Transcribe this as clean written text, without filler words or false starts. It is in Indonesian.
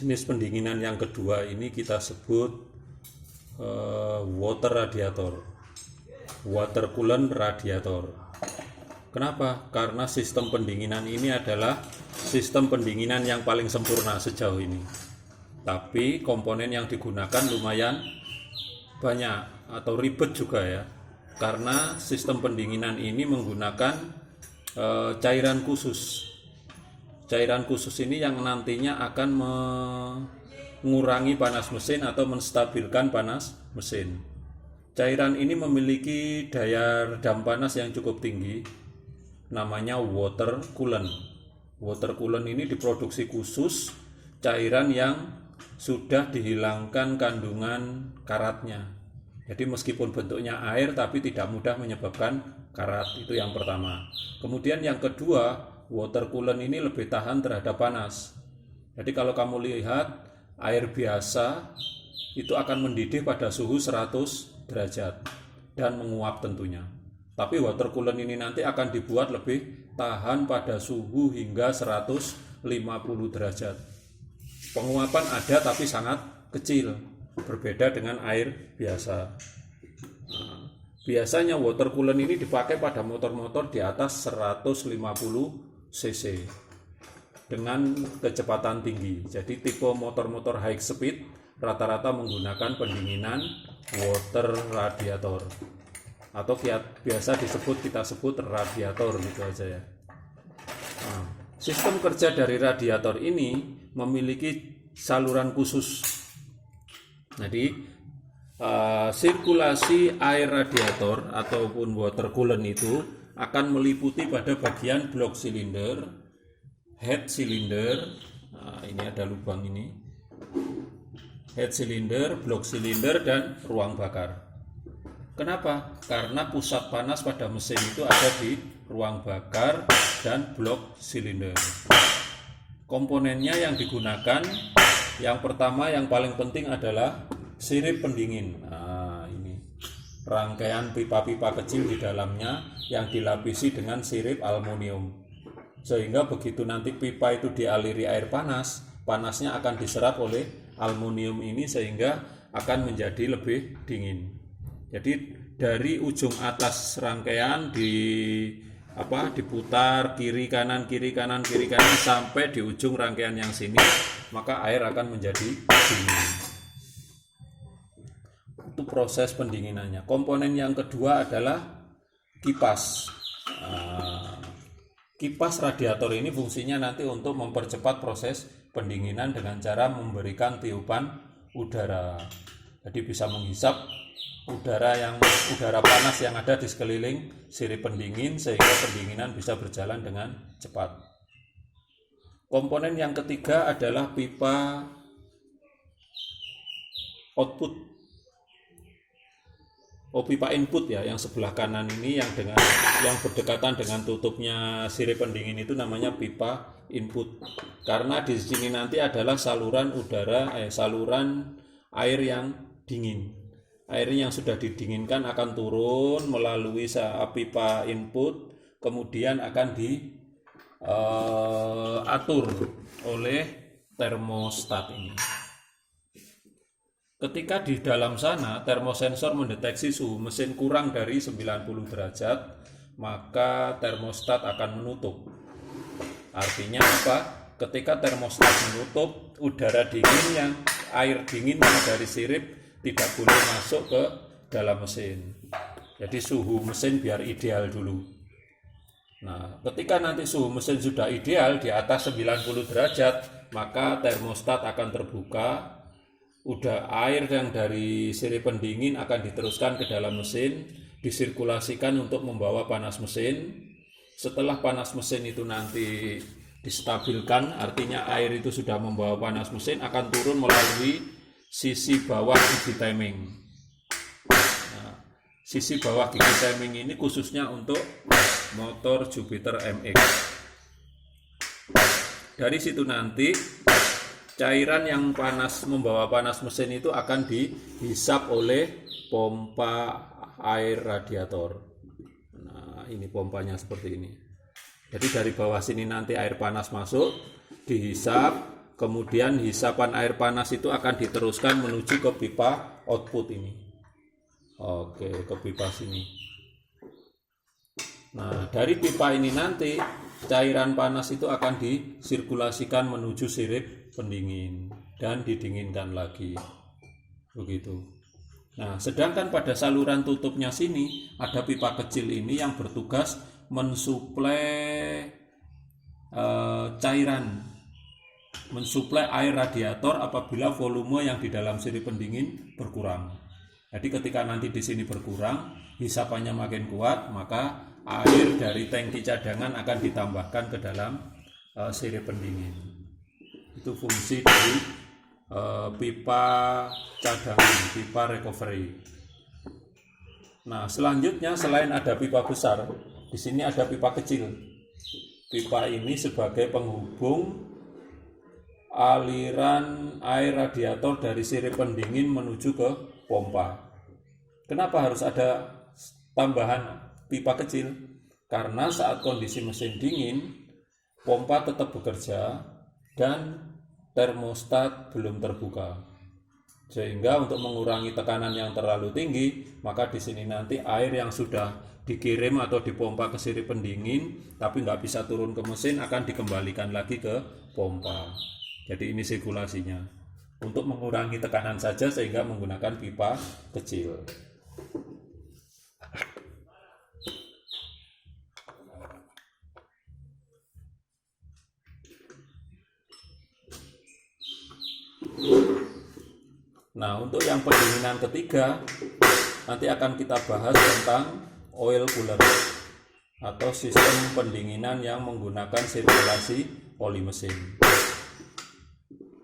jenis pendinginan yang kedua ini kita sebut water radiator, water coolant radiator. Kenapa? Karena sistem pendinginan ini adalah sistem pendinginan yang paling sempurna sejauh ini. Tapi komponen yang digunakan lumayan banyak atau ribet juga ya. Karena sistem pendinginan ini menggunakan cairan khusus. Cairan khusus ini yang nantinya akan mengurangi panas mesin atau menstabilkan panas mesin. Cairan ini memiliki daya redam panas yang cukup tinggi, namanya water coolant. Water coolant ini diproduksi khusus cairan yang sudah dihilangkan kandungan karatnya. Jadi meskipun bentuknya air tapi tidak mudah menyebabkan karat, itu yang pertama. Kemudian yang kedua, water coolant ini lebih tahan terhadap panas. Jadi kalau kamu lihat air biasa itu akan mendidih pada suhu 100 derajat dan menguap tentunya. Tapi water coolant ini nanti akan dibuat lebih tahan pada suhu hingga 150 derajat. Penguapan ada tapi sangat kecil, berbeda dengan air biasa. Biasanya water coolant ini dipakai pada motor-motor di atas 150 cc dengan kecepatan tinggi. Jadi tipe motor-motor high speed rata-rata menggunakan pendinginan water radiator atau biasa kita sebut radiator gitu aja ya. Sistem kerja dari radiator ini memiliki saluran khusus. Jadi sirkulasi air radiator ataupun water coolant itu akan meliputi pada bagian blok silinder, head silinder. Ini ada lubang ini. Head silinder, blok silinder, dan ruang bakar. Kenapa? Karena pusat panas pada mesin itu ada di ruang bakar dan blok silinder. Komponennya yang digunakan, yang pertama yang paling penting adalah sirip pendingin. Ini rangkaian pipa-pipa kecil di dalamnya yang dilapisi dengan sirip aluminium. Sehingga begitu nanti pipa itu dialiri air panas, panasnya akan diserap oleh aluminium ini sehingga akan menjadi lebih dingin. Jadi dari ujung atas rangkaian diputar kiri kanan sampai di ujung rangkaian yang sini, maka air akan menjadi dingin. Itu proses pendinginannya. Komponen yang kedua adalah kipas. Kipas radiator ini fungsinya nanti untuk mempercepat proses pendinginan dengan cara memberikan tiupan udara. Jadi bisa menghisap udara panas yang ada di sekeliling sirip pendingin sehingga pendinginan bisa berjalan dengan cepat. Komponen yang ketiga adalah pipa output. Pipa input ya, yang sebelah kanan ini yang berdekatan dengan tutupnya sirip pendingin itu namanya pipa input. Karena di sini nanti adalah saluran air yang dingin. Air yang sudah didinginkan akan turun melalui pipa input, kemudian akan diatur oleh termostat ini. Ketika di dalam sana termosensor mendeteksi suhu mesin kurang dari 90 derajat, maka termostat akan menutup. Artinya apa? Ketika termostat menutup, air dingin yang dari sirip tidak boleh masuk ke dalam mesin. Jadi suhu mesin biar ideal dulu. Nah, ketika nanti suhu mesin sudah ideal di atas 90 derajat, maka termostat akan terbuka. Air yang dari sirip pendingin akan diteruskan ke dalam mesin, disirkulasikan untuk membawa panas mesin. Setelah panas mesin itu nanti distabilkan, artinya air itu sudah membawa panas mesin, akan turun melalui sisi bawah gigi timing. Nah, sisi bawah gigi timing ini khususnya untuk motor Jupiter MX. Dari situ nanti cairan yang membawa panas mesin itu akan dihisap oleh pompa air radiator. Nah, ini pompanya seperti ini. Jadi dari bawah sini nanti air panas masuk, dihisap, kemudian hisapan air panas itu akan diteruskan menuju ke pipa output ini. Oke, ke pipa sini. Nah, dari pipa ini nanti cairan panas itu akan disirkulasikan menuju sirip pendingin dan didinginkan lagi. Begitu. Nah, sedangkan pada saluran tutupnya sini ada pipa kecil ini yang bertugas mensuplai cairan, mensuplai air radiator apabila volume yang di dalam sirip pendingin berkurang. Jadi ketika nanti di sini berkurang, hisapannya makin kuat, maka air dari tangki cadangan akan ditambahkan ke dalam sirip pendingin. Itu fungsi dari pipa cadangan, pipa recovery. Nah, selanjutnya selain ada pipa besar, di sini ada pipa kecil. Pipa ini sebagai penghubung aliran air radiator dari sirip pendingin menuju ke pompa. Kenapa harus ada tambahan pipa kecil? Karena saat kondisi mesin dingin, pompa tetap bekerja dan termostat belum terbuka, sehingga untuk mengurangi tekanan yang terlalu tinggi, maka di sini nanti air yang sudah dikirim atau dipompa ke sirip pendingin tapi nggak bisa turun ke mesin akan dikembalikan lagi ke pompa. Jadi ini sirkulasinya untuk mengurangi tekanan saja, sehingga menggunakan pipa kecil. Nah, untuk yang pendinginan ketiga nanti akan kita bahas tentang oil cooler atau sistem pendinginan yang menggunakan sirkulasi oli mesin.